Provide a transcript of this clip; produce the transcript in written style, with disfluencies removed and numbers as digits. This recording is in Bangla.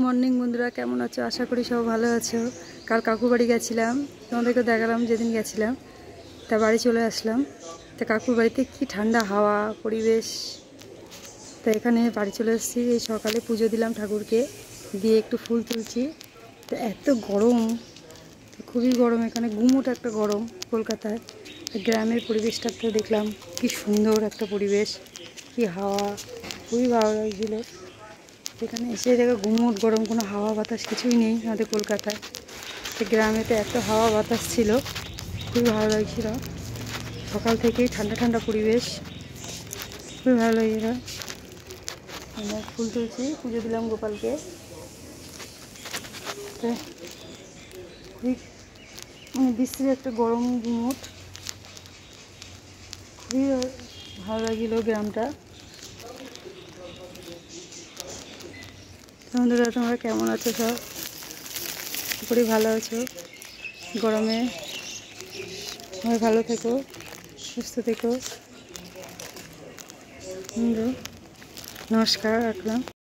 মর্নিং বন্ধুরা, কেমন আছো? আশা করি সব ভালো আছো। কাল কাকু বাড়ি গেছিলাম, তোমাদেরকে দেখালাম যেদিন গেছিলাম। তা বাড়ি চলে আসলাম। তা কাকুর বাড়িতে কি ঠান্ডা হাওয়া পরিবেশ। তা এখানে বাড়ি চলে এসেছি। এই সকালে পুজো দিলাম ঠাকুরকে, দিয়ে একটু ফুল তুলছি। তো এত গরম, খুবই গরম এখানে, গুমোট একটা গরম কলকাতায়। গ্রামের পরিবেশটা তো দেখলাম, কি সুন্দর একটা পরিবেশ, কি হাওয়া, খুবই ভালো লাগছিলো। এখানে এসে দেখো গুমোট গরম, কোনো হাওয়া বাতাস কিছুই নেই আমাদের কলকাতায়। গ্রামেতে এত হাওয়া বাতাস ছিল, খুবই ভালো লাগছিল। সকাল থেকেই ঠান্ডা ঠান্ডা পরিবেশ, খুবই ভালো লাগছিল। আমরা ফুল তুলছি, পুজো দিলাম গোপালকে। খুবই বিশ্রী একটা গরম গুমোট, খুবই ভালো লাগিল গ্রামটা। বন্ধুরা, তোমরা কেমন আছো? সব খুবই ভালো আছো। গরমে সবাই ভালো থেকো, সুস্থ থেকো। নমস্কার, রাখলাম।